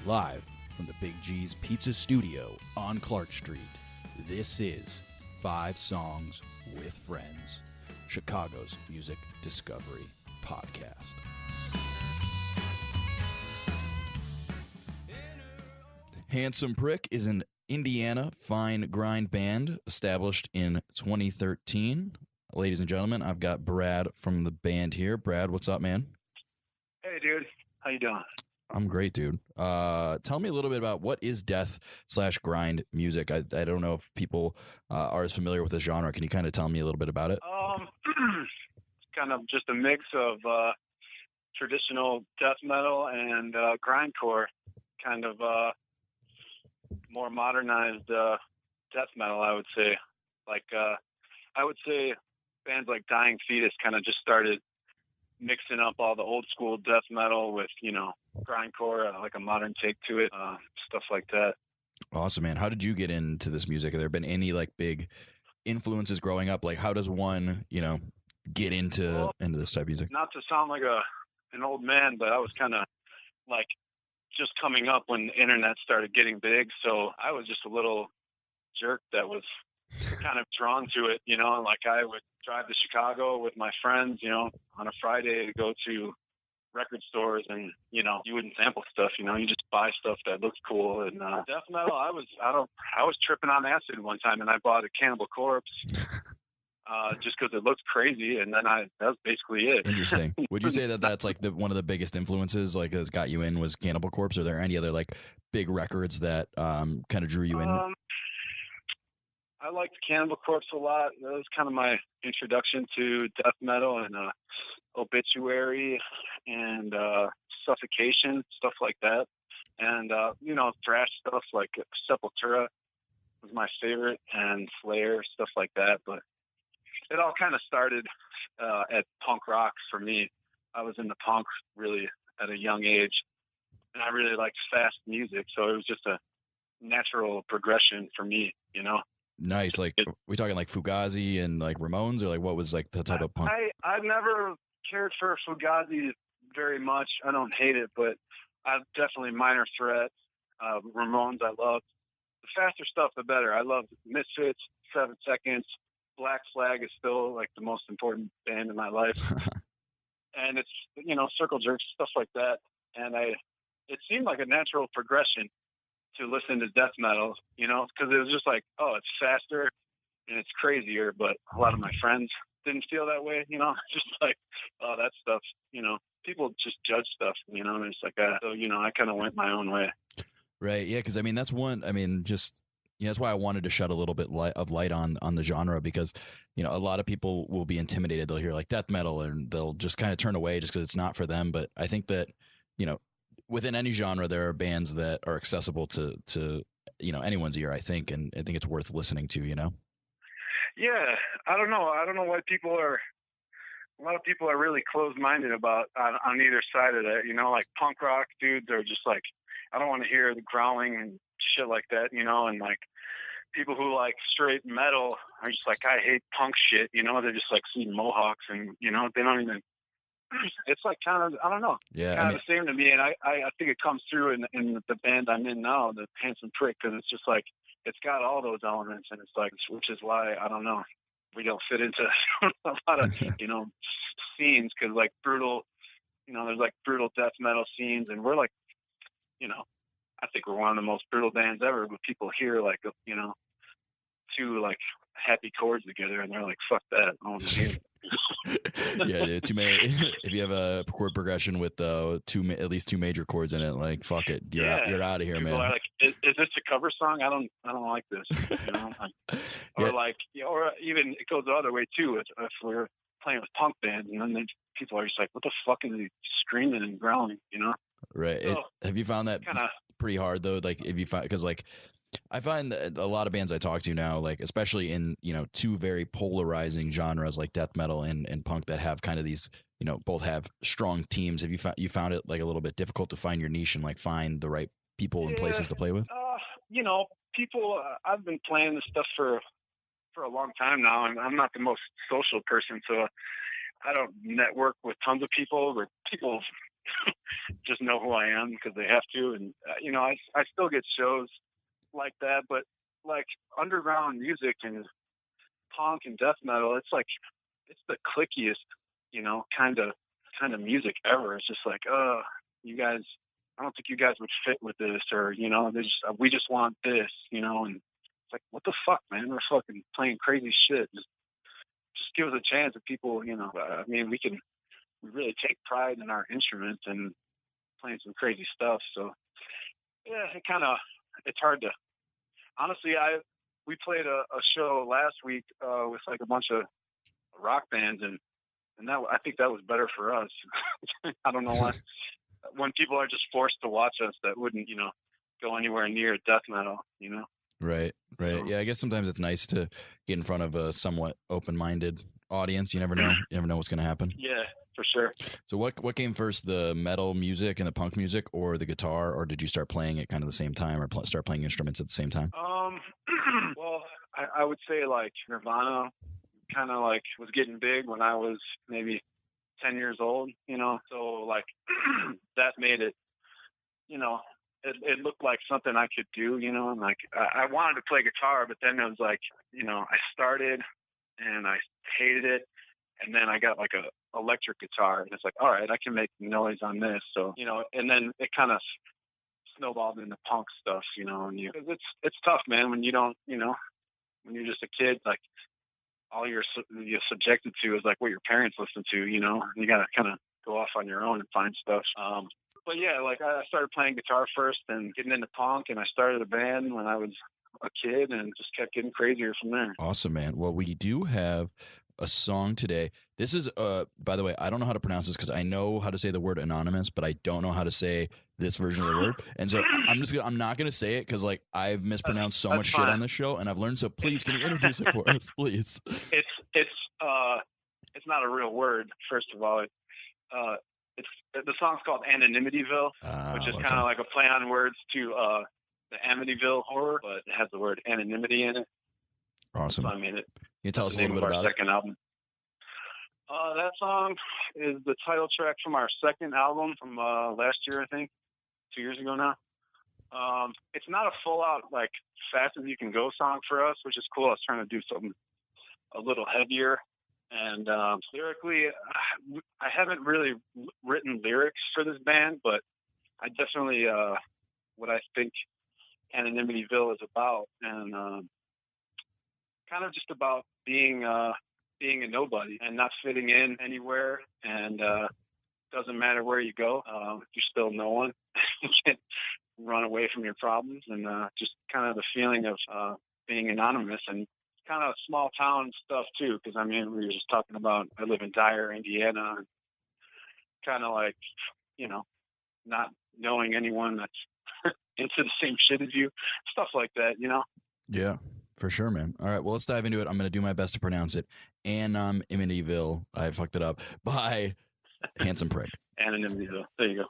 Live from the Big G's Pizza Studio on Clark Street, this is 5 Songs with Friends, Chicago's music discovery podcast. Handsome Prick is an Indiana fine grind band established in 2013. Ladies and gentlemen, I've got Brad from the band here. Brad, what's up, man? Hey, dude. How you doing? I'm great, dude. Tell me a little bit about what is death/grind music. I don't know if people are as familiar with this genre. Can you kind of tell me a little bit about it? It's kind of just a mix of traditional death metal and grindcore, kind of more modernized death metal, I would say. I would say bands like Dying Fetus kind of just started mixing up all the old school death metal with, grindcore, like a modern take to it, stuff like that. Awesome, man. How did you get into this music? Have there been any big influences growing up? How does one, get into this type of music? Not to sound like an old man, but I was kind of just coming up when the internet started getting big. So I was just a little jerk that was kind of drawn to it, I would drive to Chicago with my friends, on a Friday to go to record stores, and you wouldn't sample stuff, you just buy stuff that looked cool. And death metal, I was tripping on acid one time, and I bought a Cannibal Corpse just because it looked crazy, and then that was basically it. Interesting. Would you say that that's one of the biggest influences that's got you in was Cannibal Corpse? Are there any other big records that kind of drew you in? I liked Cannibal Corpse a lot. That was kind of my introduction to death metal, and Obituary and Suffocation, stuff like that. And, thrash stuff like Sepultura was my favorite, and Slayer, stuff like that. But it all kind of started at punk rock for me. I was into punk really at a young age, and I really liked fast music. So it was just a natural progression for me, Nice. We talking Fugazi and Ramones, or what was the type of punk? I've never cared for Fugazi very much. I don't hate it, but I've definitely Minor Threat, Ramones I love. The faster stuff, the better. I love Misfits, 7 Seconds. Black Flag is still the most important band in my life. And it's, Circle Jerks, stuff like that. And it seemed like a natural progression to listen to death metal, because it was just it's faster and it's crazier. But a lot of my friends didn't feel that way, just that stuff, people just judge stuff, and it's so, I kind of went my own way. Right. Yeah. Cause that's that's why I wanted to shed a little bit of light on the genre, because, a lot of people will be intimidated. They'll hear death metal and they'll just kind of turn away just cause it's not for them. But I think that, within any genre, there are bands that are accessible to anyone's ear, I think. And I think it's worth listening to, Yeah. I don't know why a lot of people are really closed-minded about on either side of that, punk rock dudes are just I don't want to hear the growling and shit like that, and people who straight metal are just I hate punk shit, they're just seeing mohawks, and they don't even, it's kind of, I don't know, yeah, the same to me. And I think it comes through in the band I'm in now, the Handsome Prick, because it's just it's got all those elements, and it's which is why, I don't know, we don't fit into a lot of scenes, because brutal, there's brutal death metal scenes, and we're I think we're one of the most brutal bands ever, but people hear two happy chords together, and they're fuck that, I don't want to hear it. Yeah, too many. If you have a chord progression with at least 2 major chords in it, fuck it, you're out of here, people man. Are is this a cover song? I don't like this, or or even it goes the other way too. If we're playing with punk bands, and then people are just what the fuck is he screaming and growling, Right. So, have you found that pretty hard though? If you find, because I find that a lot of bands I talk to now, especially in, 2 very polarizing genres like death metal and punk that have kind of these, both have strong teams. Have you found it a little bit difficult to find your niche and find the right people and places to play with? People, I've been playing this stuff for a long time now, and I'm not the most social person, so I don't network with tons of people, but people just know who I am because they have to. And, you know, I still get shows like that, but like underground music and punk and death metal, it's like, it's the clickiest, you know, kind of music ever. It's just like, you guys, I don't think you guys would fit with this, or, you know, we just want this, you know, and it's like, what the fuck, man? We're fucking playing crazy shit. Just give us a chance. If people, you know, I mean, we really take pride in our instruments and playing some crazy stuff. So yeah, it's hard to, honestly, we played a show last week with like a bunch of rock bands, and that, I think that was better for us. I don't know why. When people are just forced to watch us that wouldn't, you know, go anywhere near death metal, you know? Right. So, yeah, I guess sometimes it's nice to get in front of a somewhat open-minded audience. You never know. You never know what's going to happen. Yeah, for sure. So what came first, the metal music and the punk music, or the guitar, or did you start playing at kind of the same time, or start playing instruments at the same time? Well, I would say like Nirvana kind of like was getting big when I was maybe 10 years old, you know, so like that made it, you know, it looked like something I could do, you know, and like I wanted to play guitar, but then it was like, you know, I started and I hated it, and then I got like a electric guitar, and it's like, all right, I can make noise on this, so, you know, and then it kind of snowballed into punk stuff, you know, and it's tough, man, when you don't, you know, when you're just a kid, like all you're subjected to is like what your parents listen to, you know, and you got to kind of go off on your own and find stuff. But yeah, like I started playing guitar first and getting into punk, and I started a band when I was a kid and just kept getting crazier from there. Awesome, man. Well, we do have a song today. This is, by the way, I don't know how to pronounce this because I know how to say the word anonymous, but I don't know how to say this version of the word. And so I'm not going to say it because like I've mispronounced so much shit on this show, and I've learned. So please, can you introduce it for us, please? It's not a real word. First of all, the song's called Anonymityville, which is kind of like a play on words to the Amityville horror, but it has the word anonymity in it. Awesome. So I mean, Can you tell us a little bit about our second album. That song is the title track from our second album from last year, I think, 2 years ago now. It's not a full out like fast as you can go song for us, which is cool. I was trying to do something a little heavier. And lyrically, I haven't really written lyrics for this band, but I definitely what I think Anonymityville is about, and kind of just about being a nobody and not fitting in anywhere, and doesn't matter where you go, you're still no one. You can't run away from your problems, and just kind of the feeling of being anonymous, and kind of small town stuff too, because I mean, we were just talking about, I live in Dyer, Indiana, and kind of like, you know, not knowing anyone that's into the same shit as you, stuff like that, you know? Yeah, for sure, man. All right, well, let's dive into it. I'm going to do my best to pronounce it. Anonymityville, I fucked it up, by Handsome Prig. Anonymityville, there you go.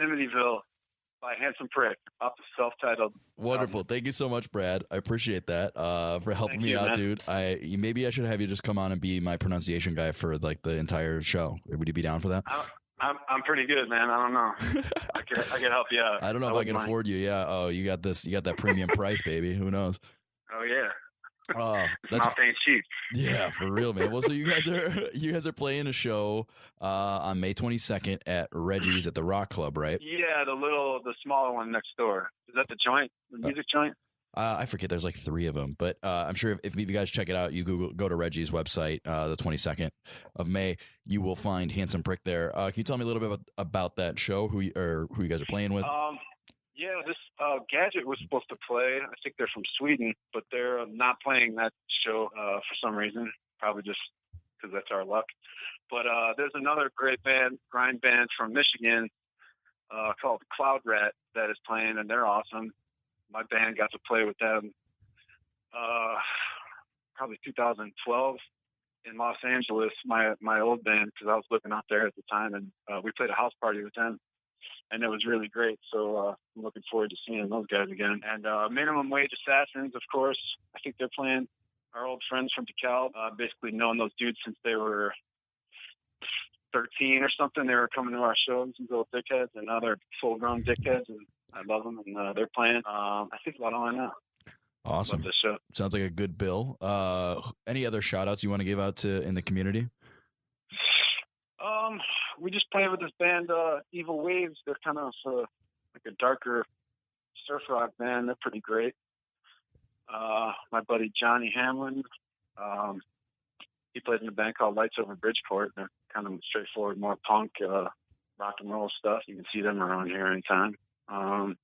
Amityville by Handsome Prick off the self-titled. Wonderful. Thank you so much, Brad. I appreciate that for helping me out, man. Dude. Maybe I should have you just come on and be my pronunciation guy for like the entire show. Would you be down for that? I'm pretty good, man. I don't know. I can help you out. I don't know if I can afford you. Yeah. Oh, you got this. You got that premium price, baby. Who knows? Oh yeah. Oh, that's ain't cheap. Yeah, for real, man. Well, so you guys are playing a show on May 22nd at Reggies at the Rock Club, right? Yeah, the smaller one next door. Is that the joint, the music joint? I forget. There's like 3 of them, but I'm sure if you guys check it out, you go to Reggie's website, the 22nd of May, you will find Handsome Prick there. Can you tell me a little bit about that show? Who you guys are playing with? Yeah, this Gadget was supposed to play. I think they're from Sweden, but they're not playing that show for some reason. Probably just because that's our luck. But there's another great band, grind band from Michigan called Cloud Rat that is playing, and they're awesome. My band got to play with them probably 2012 in Los Angeles, my old band, because I was living out there at the time, and we played a house party with them. And it was really great. So I'm looking forward to seeing those guys again. And Minimum Wage Assassins, of course. I think they're playing. Our old friends from DeKalb. Basically known those dudes since they were 13 or something. They were coming to our shows, these little dickheads, and now they're full-grown dickheads, and I love them. And they're playing. I think about all I know. Awesome. Love this show. Sounds like a good bill. Any other shout-outs you want to give out to in the community? We just played with this band, Evil Waves. They're kind of like a darker surf rock band. They're pretty great. My buddy Johnny Hamlin, he plays in a band called Lights Over Bridgeport. They're kind of straightforward, more punk, rock and roll stuff. You can see them around here anytime. That's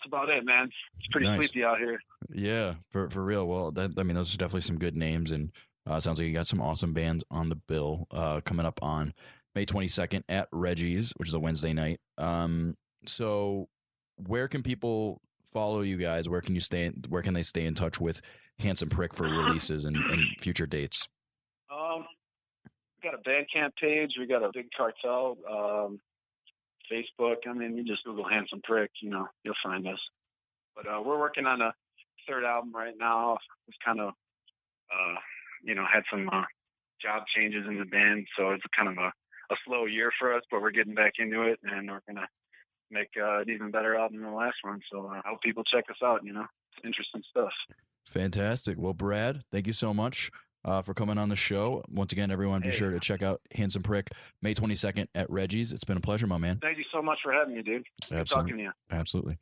about it, man. It's pretty sleepy out here. Yeah, for real. Well, those are definitely some good names, and sounds like you got some awesome bands on the bill coming up on May 22nd at Reggies, which is a Wednesday night. So where can people follow you guys? Where can they stay in touch with Handsome Prick for releases and future dates? We got a Bandcamp page. We got a Big Cartel Facebook. You just Google Handsome Prick, you'll find us. But we're working on a 3rd album right now. It's kind of had some job changes in the band, so it's kind of a slow year for us, but we're getting back into it, and we're going to make an even better album than the last one. So I hope people check us out, It's interesting stuff. Fantastic. Well, Brad, thank you so much for coming on the show. Once again, everyone, be sure to check out Handsome Prick, May 22nd at Reggie's. It's been a pleasure, my man. Thank you so much for having me, dude. Good talking to you. Absolutely.